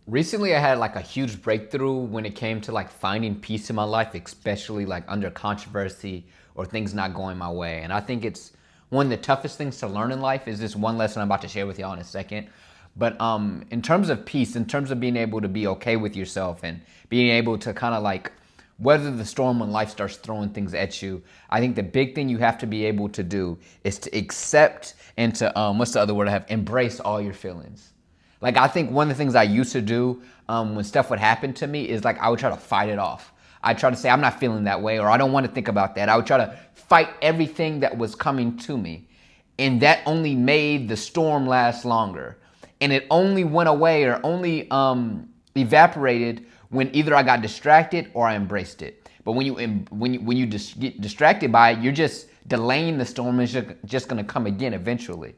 Recently, I had like a huge breakthrough when it came to like finding peace in my life, especially like under controversy or things not going my way. And I think it's one of the toughest things to learn in life is this one lesson I'm about to share with y'all in a second. But in terms of peace, in terms of being able to be okay with yourself and being able to kind of like weather the storm when life starts throwing things at you, I think the big thing you have to be able to do is to accept and to what's the other word I have? Embrace all your feelings. Like I think one of the things I used to do when stuff would happen to me is like I would try to fight it off. I try to say I'm not feeling that way or I don't want to think about that. I would try to fight everything that was coming to me, and that only made the storm last longer. And it only went away or only evaporated when either I got distracted or I embraced it. But when you get distracted by it, you're just delaying the storm. It's just going to come again eventually.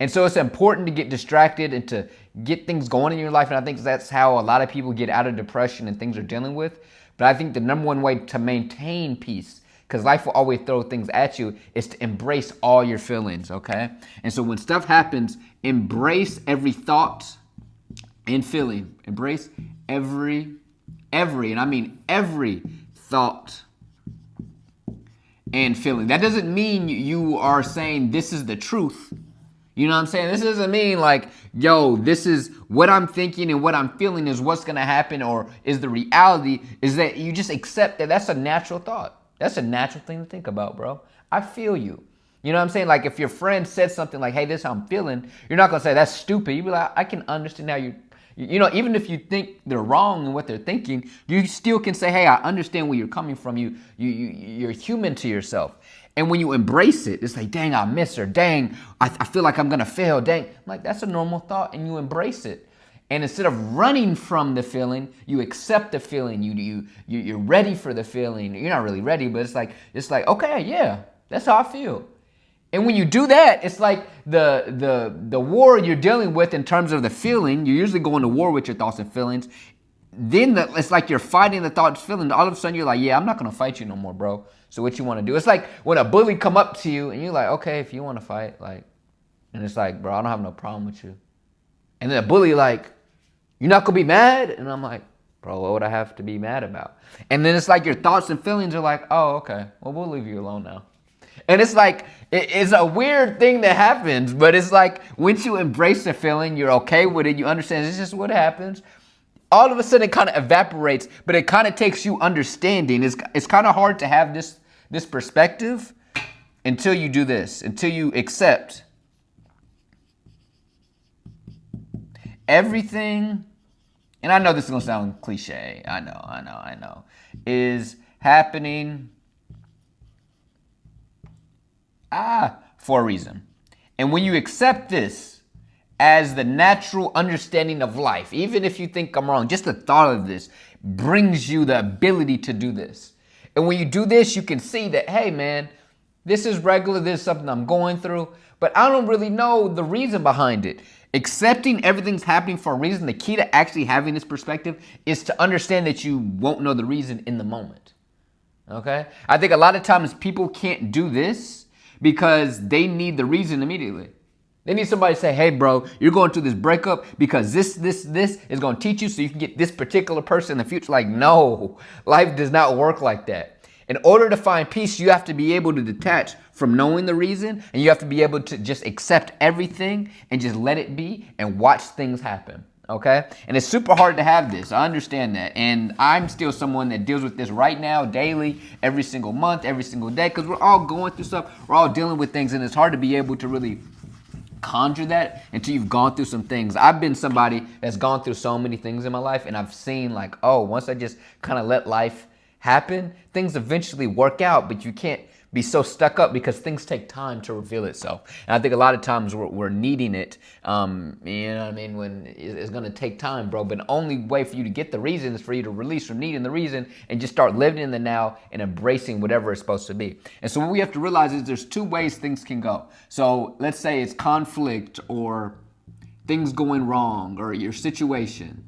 And so it's important to get distracted and to get things going in your life. And I think that's how a lot of people get out of depression and things they're dealing with. But I think the number one way to maintain peace, because life will always throw things at you, is to embrace all your feelings, okay? And so when stuff happens, embrace every thought and feeling. Embrace every, and I mean every thought and feeling. That doesn't mean you are saying this is the truth. You know what I'm saying? This doesn't mean like, yo, this is what I'm thinking and what I'm feeling is what's going to happen or is the reality. Is that you just accept that that's a natural thought. That's a natural thing to think about, bro. I feel you. You know what I'm saying? Like if your friend said something like, hey, this is how I'm feeling, you're not going to say that's stupid. You be like, I can understand how you know, even if you think they're wrong in what they're thinking, you still can say, hey, I understand where you're coming from. You're human to yourself. And when you embrace it, it's like, dang, I miss her. Dang, I feel like I'm going to fail. Dang, I'm like, that's a normal thought, and you embrace it. And instead of running from the feeling, you accept the feeling. You're ready for the feeling. You're not really ready, but it's like, okay, yeah, that's how I feel. And when you do that, it's like the war you're dealing with in terms of the feeling. You're usually going to war with your thoughts and feelings. Then it's like you're fighting the thoughts, feeling. All of a sudden, you're like, yeah, I'm not going to fight you no more, bro. So what you want to do? It's like when a bully come up to you and you're like, okay, if you want to fight, like, and it's like, bro, I don't have no problem with you. And then a bully like, you're not going to be mad? And I'm like, bro, what would I have to be mad about? And then it's like your thoughts and feelings are like, oh, okay, well, we'll leave you alone now. And it's like, it's a weird thing that happens, but it's like once you embrace the feeling, you're okay with it, you understand it's just what happens. All of a sudden it kind of evaporates, but it kind of takes you understanding. It's kind of hard to have this perspective until you do this, until you accept everything. And I know this is going to sound cliche. I know. Is happening for a reason. And when you accept this as the natural understanding of life, even if you think I'm wrong, just the thought of this brings you the ability to do this. And when you do this, you can see that, hey, man, this is regular. This is something I'm going through, but I don't really know the reason behind it. Accepting everything's happening for a reason, the key to actually having this perspective is to understand that you won't know the reason in the moment. Okay? I think a lot of times people can't do this because they need the reason immediately. They need somebody to say, hey, bro, you're going through this breakup because this is going to teach you so you can get this particular person in the future. Like, no, life does not work like that. In order to find peace, you have to be able to detach from knowing the reason, and you have to be able to just accept everything and just let it be and watch things happen. Okay? And it's super hard to have this. I understand that. And I'm still someone that deals with this right now, daily, every single month, every single day, because we're all going through stuff. We're all dealing with things, and it's hard to be able to really conjure that until you've gone through some things. I've been somebody that's gone through so many things in my life, and I've seen like, oh, once I just kind of let life happen, things eventually work out, but you can't be so stuck up because things take time to reveal itself. And I think a lot of times we're needing it, you know what I mean, when it's going to take time, bro. But the only way for you to get the reason is for you to release from needing the reason and just start living in the now and embracing whatever it's supposed to be. And so what we have to realize is there's two ways things can go. So let's say it's conflict or things going wrong or your situation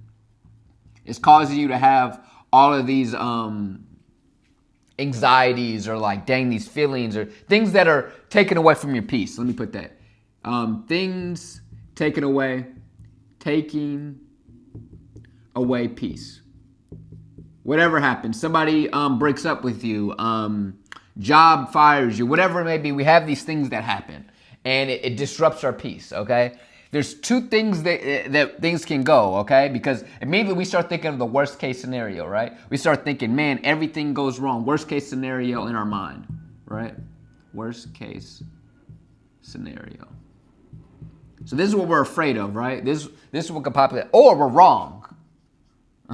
is causing you to have all of these anxieties or like, dang, these feelings or things that are taken away from your peace. Let me put that. Things taken away, taking away peace. Whatever happens, somebody breaks up with you, job fires you, whatever it may be, we have these things that happen, and it disrupts our peace, okay? There's two things that things can go, okay? Because immediately we start thinking of the worst case scenario, right? We start thinking, man, everything goes wrong. Worst case scenario in our mind, right? Worst case scenario. So this is what we're afraid of, right? This is what could pop up. Or we're wrong.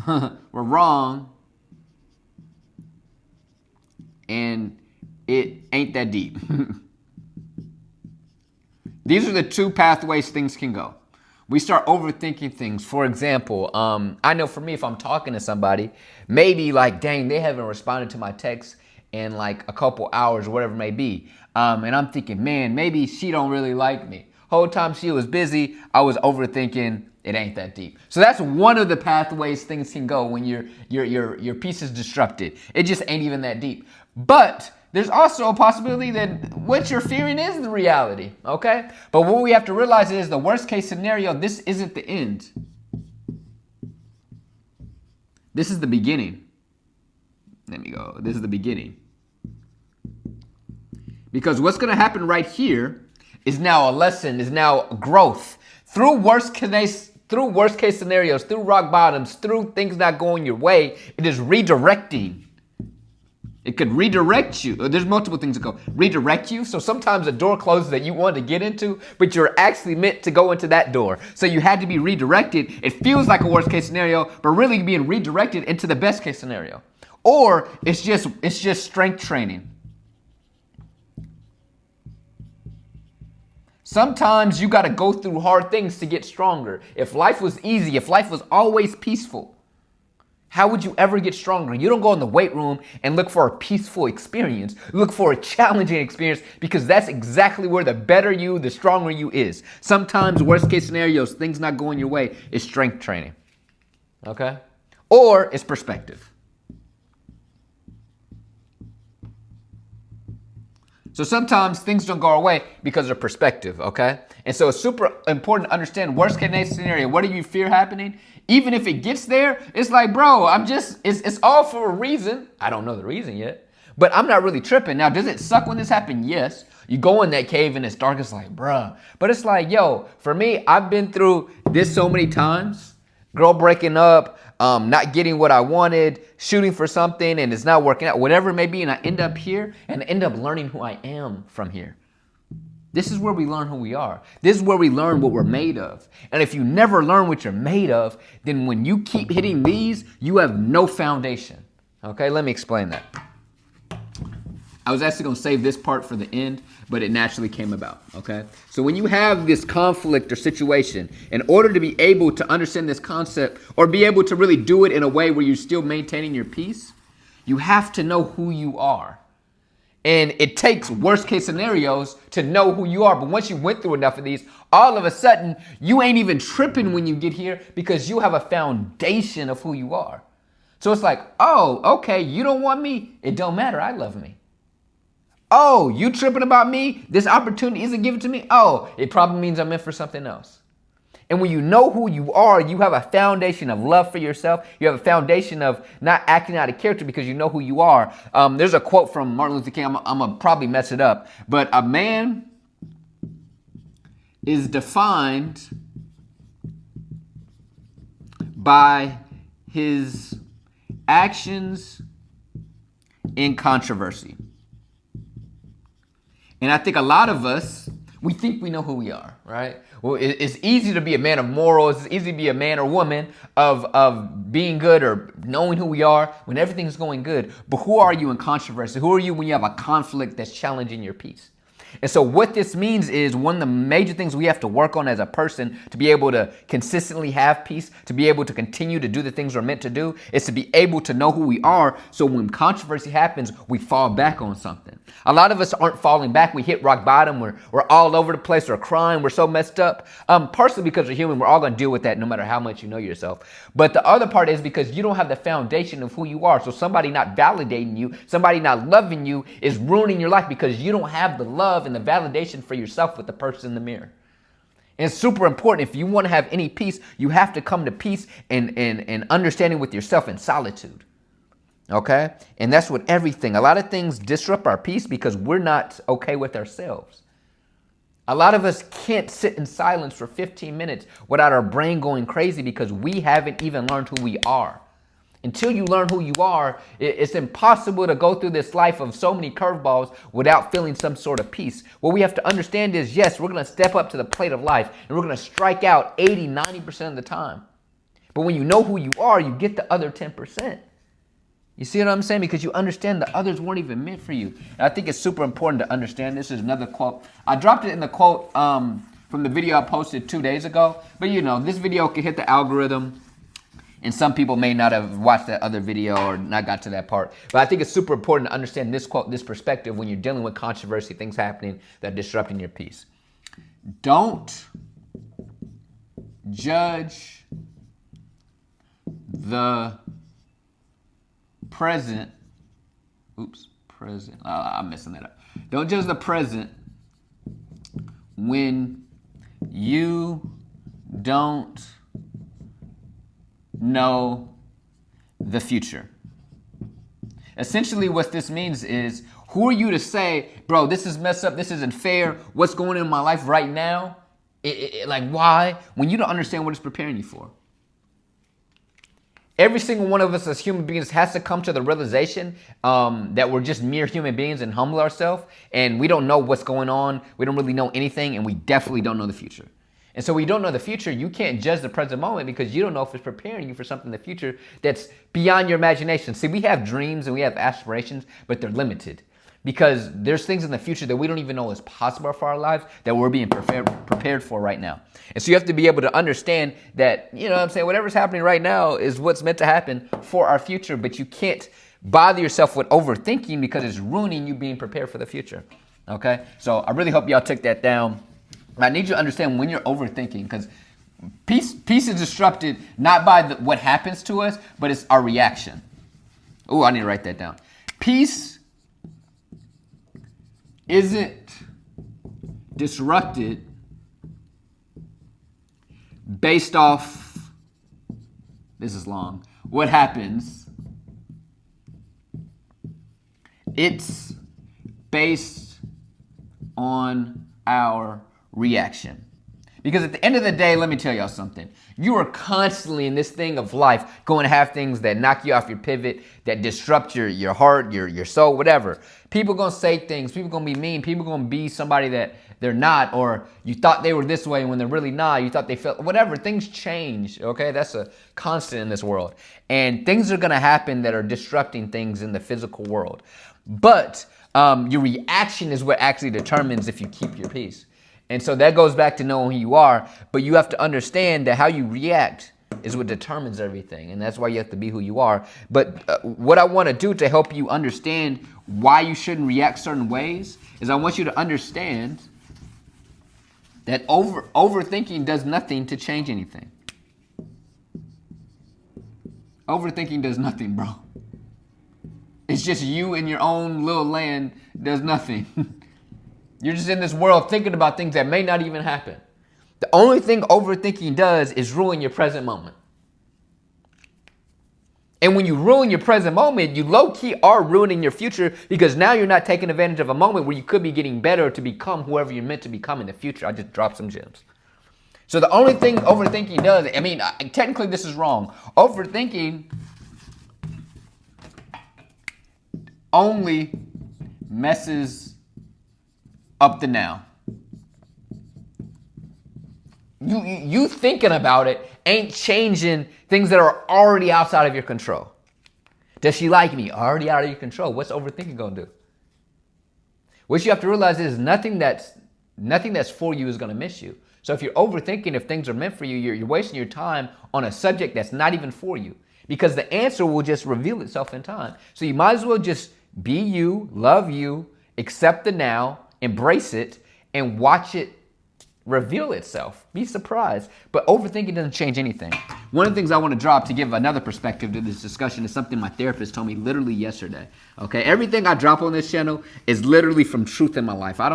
We're wrong. And it ain't that deep. These are the two pathways things can go. We start overthinking things. For example, I know for me, if I'm talking to somebody, maybe like, dang, they haven't responded to my text in like a couple hours or whatever it may be. And I'm thinking, man, maybe she don't really like me. Whole time she was busy, I was overthinking. It ain't that deep. So that's one of the pathways things can go when your peace is disrupted. It just ain't even that deep. But there's also a possibility that what you're fearing is the reality, okay? But what we have to realize is the worst case scenario, this isn't the end. This is the beginning. Let me go. This is the beginning. Because what's going to happen right here is now a lesson, is now growth. Through worst case scenarios, through rock bottoms, through things not going your way, it is redirecting. It could redirect you. There's multiple things that go. Redirect you. So sometimes a door closes that you wanted to get into, but you're actually meant to go into that door. So you had to be redirected. It feels like a worst case scenario, but really being redirected into the best case scenario. Or it's just strength training. Sometimes you got to go through hard things to get stronger. If life was easy, if life was always peaceful, how would you ever get stronger? You don't go in the weight room and look for a peaceful experience. You look for a challenging experience because that's exactly where the better you, the stronger you is. Sometimes worst case scenarios, things not going your way, is strength training. Okay? Or it's perspective. So sometimes things don't go our way because of perspective, okay? And so it's super important to understand worst case scenario. What do you fear happening? Even if it gets there, it's like, bro, it's all for a reason. I don't know the reason yet, but I'm not really tripping. Now, does it suck when this happened? Yes. You go in that cave and it's dark. It's like, bruh. But it's like, yo, for me, I've been through this so many times. Girl breaking up, not getting what I wanted, shooting for something and it's not working out, whatever it may be, and I end up here and end up learning who I am from here. This is where we learn who we are. This is where we learn what we're made of. And if you never learn what you're made of, then when you keep hitting these, you have no foundation. Okay, let me explain that. I was actually going to save this part for the end, but it naturally came about, okay? So when you have this conflict or situation, in order to be able to understand this concept or be able to really do it in a way where you're still maintaining your peace, you have to know who you are. And it takes worst case scenarios to know who you are. But once you went through enough of these, all of a sudden, you ain't even tripping when you get here because you have a foundation of who you are. So it's like, oh, okay, you don't want me. It don't matter. I love me. Oh, you tripping about me? This opportunity isn't given to me? Oh, it probably means I'm meant for something else. And when you know who you are, you have a foundation of love for yourself. You have a foundation of not acting out of character because you know who you are. There's a quote from Martin Luther King. I'm going to probably mess it up. But a man is defined by his actions in controversy. And I think a lot of us, we think we know who we are, right? Well, it's easy to be a man of morals. It's easy to be a man or woman of being good or knowing who we are when everything's going good. But who are you in controversy? Who are you when you have a conflict that's challenging your peace? And so what this means is one of the major things we have to work on as a person to be able to consistently have peace, to be able to continue to do the things we're meant to do, is to be able to know who we are. So when controversy happens, we fall back on something. A lot of us aren't falling back. We hit rock bottom. We're all over the place. We're crying. We're so messed up. Partially because we're human. We're all going to deal with that no matter how much you know yourself. But the other part is because you don't have the foundation of who you are. So somebody not validating you, somebody not loving you is ruining your life because you don't have the love and the validation for yourself with the person in the mirror. And it's super important. If you want to have any peace, you have to come to peace and understanding with yourself in solitude. Okay? And that's what everything. A lot of things disrupt our peace because we're not okay with ourselves. A lot of us can't sit in silence for 15 minutes without our brain going crazy because we haven't even learned who we are. Until you learn who you are, it's impossible to go through this life of so many curveballs without feeling some sort of peace. What we have to understand is, yes, we're going to step up to the plate of life and we're going to strike out 80, 90% of the time. But when you know who you are, you get the other 10%. You see what I'm saying? Because you understand the others weren't even meant for you. And I think it's super important to understand. This is another quote. I dropped it in the quote from the video I posted 2 days ago. But you know, this video can hit the algorithm. And some people may not have watched that other video or not got to that part. But I think it's super important to understand this quote, this perspective when you're dealing with controversy, things happening that are disrupting your peace. Don't judge the present. I'm messing that up. Don't judge the present when you don't know the future. Essentially, what this means is, who are you to say, bro, this is messed up, this isn't fair, what's going on in my life right now? Like, why? When you don't understand what it's preparing you for. Every single one of us as human beings has to come to the realization that we're just mere human beings and humble ourselves, and we don't know what's going on. We don't really know anything, and we definitely don't know the future. And so when you don't know the future, you can't judge the present moment because you don't know if it's preparing you for something in the future that's beyond your imagination. See, we have dreams and we have aspirations, but they're limited because there's things in the future that we don't even know is possible for our lives that we're being prepared for right now. And so you have to be able to understand that, you know what I'm saying, whatever's happening right now is what's meant to happen for our future, but you can't bother yourself with overthinking because it's ruining you being prepared for the future. Okay? So I really hope y'all took that down. I need you to understand when you're overthinking, because peace is disrupted not by what happens to us, but it's our reaction. Oh, I need to write that down. Peace isn't disrupted based off, this is long, what happens. It's based on our reaction. Because at the end of the day, let me tell y'all something. You are constantly in this thing of life going to have things that knock you off your pivot, that disrupt your heart, your soul, whatever. People going to say things. People going to be mean. People going to be somebody that they're not, or you thought they were this way when they're really not. You thought they felt, whatever. Things change, okay? That's a constant in this world. And things are going to happen that are disrupting things in the physical world. But your reaction is what actually determines if you keep your peace. And so that goes back to knowing who you are, but you have to understand that how you react is what determines everything, and that's why you have to be who you are. But what I want to do to help you understand why you shouldn't react certain ways is I want you to understand that overthinking does nothing to change anything. Overthinking does nothing, bro. It's just you in your own little land does nothing. You're just in this world thinking about things that may not even happen. The only thing overthinking does is ruin your present moment. And when you ruin your present moment, you low-key are ruining your future because now you're not taking advantage of a moment where you could be getting better to become whoever you're meant to become in the future. I just dropped some gems. So the only thing overthinking does, I mean, technically this is wrong. Overthinking only messes up the now. You thinking about it ain't changing things that are already outside of your control. Does she like me? Already out of your control. What's overthinking gonna do? What you have to realize is nothing that's for you is gonna miss you. So if you're overthinking if things are meant for you, you're wasting your time on a subject that's not even for you. Because the answer will just reveal itself in time. So you might as well just be you, love you, accept the now, embrace it, and watch it reveal itself. Be surprised. But overthinking doesn't change anything. One of the things I want to drop to give another perspective to this discussion is something my therapist told me literally yesterday. Okay, everything I drop on this channel is literally from truth in my life. I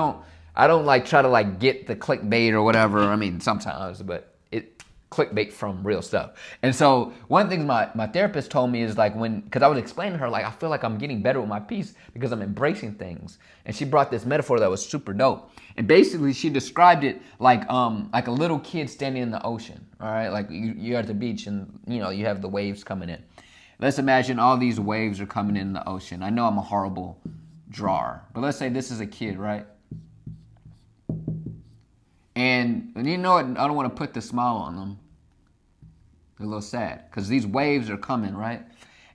I don't like try to like get the clickbait or whatever. I mean, sometimes, but it clickbait from real stuff. And so one of the things my therapist told me is like because I was explaining to her, like, I feel like I'm getting better with my peace because I'm embracing things. And she brought this metaphor that was super dope. And basically she described it like a little kid standing in the ocean. All right, like you're at the beach and you have the waves coming in. Let's imagine all these waves are coming in the ocean. I know I'm a horrible drawer, but let's say this is a kid, right? And you know what? I don't want to put the smile on them. They're a little sad because these waves are coming, right?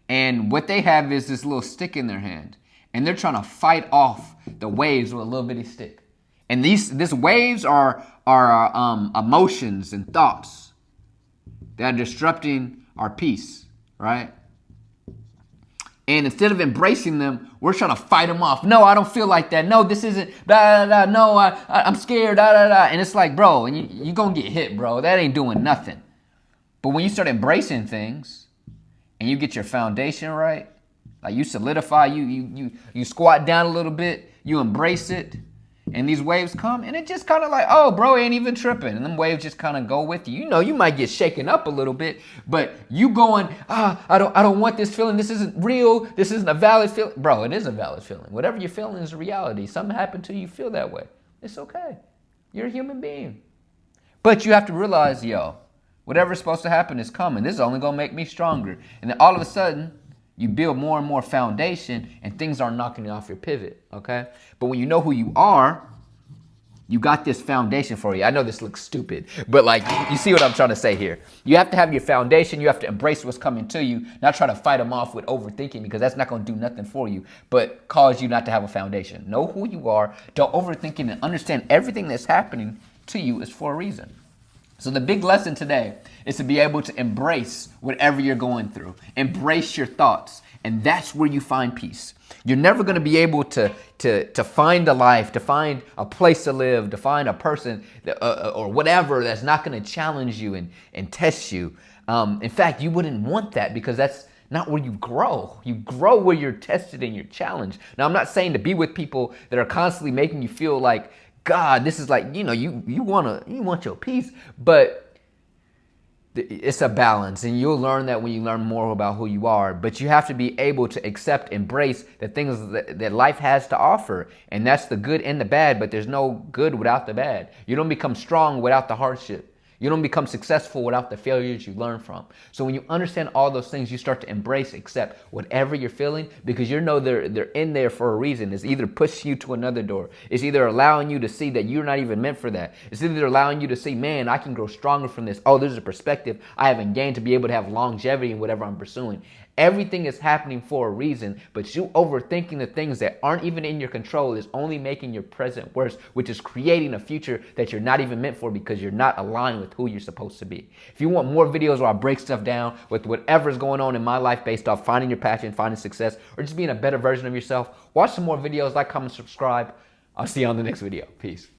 And what they have is this little stick in their hand, and they're trying to fight off the waves with a little bitty stick. And these waves are emotions and thoughts that are disrupting our peace, right? And instead of embracing them, we're trying to fight them off. No, I don't feel like that. No, this isn't, da, da, da. No, I'm scared, da, da, da. And it's like, bro, and you're going to get hit, bro. That ain't doing nothing. But when you start embracing things and you get your foundation right, like you solidify, you squat down a little bit, you embrace it, and these waves come, and it just kind of like, oh, bro, ain't even tripping. And them waves just kind of go with you. You might get shaken up a little bit, but you going, I don't want this feeling. This isn't real. This isn't a valid feeling. Bro, it is a valid feeling. Whatever you're feeling is a reality. Something happened to you, you feel that way. It's okay. You're a human being. But you have to realize, whatever's supposed to happen is coming. This is only going to make me stronger. And then all of a sudden, you build more and more foundation and things aren't knocking you off your pivot, okay? But when you know who you are, you got this foundation for you. I know this looks stupid, but like, you see what I'm trying to say here. You have to have your foundation. You have to embrace what's coming to you, not try to fight them off with overthinking because that's not going to do nothing for you, but cause you not to have a foundation. Know who you are. Don't overthink it and understand everything that's happening to you is for a reason. So the big lesson today is to be able to embrace whatever you're going through. Embrace your thoughts. And that's where you find peace. You're never going to be able to find a life, to find a place to live, to find a person or whatever that's not going to challenge you and test you. In fact, you wouldn't want that because that's not where you grow. You grow where you're tested and you're challenged. Now, I'm not saying to be with people that are constantly making you feel like, God, this is like, you want your peace, but it's a balance, and you'll learn that when you learn more about who you are. But you have to be able to accept, embrace the things that life has to offer, and that's the good and the bad. But there's no good without the bad. You don't become strong without the hardship. You don't become successful without the failures you learn from. So when you understand all those things, you start to embrace, accept whatever you're feeling, because they're in there for a reason. It's either pushing you to another door. It's either allowing you to see that you're not even meant for that. It's either allowing you to see, man, I can grow stronger from this. Oh, there's a perspective I haven't gained to be able to have longevity in whatever I'm pursuing. Everything is happening for a reason, but you overthinking the things that aren't even in your control is only making your present worse, which is creating a future that you're not even meant for because you're not aligned with who you're supposed to be. If you want more videos where I break stuff down with whatever's going on in my life based off finding your passion, finding success, or just being a better version of yourself, watch some more videos, like, comment, subscribe. I'll see you on the next video. Peace.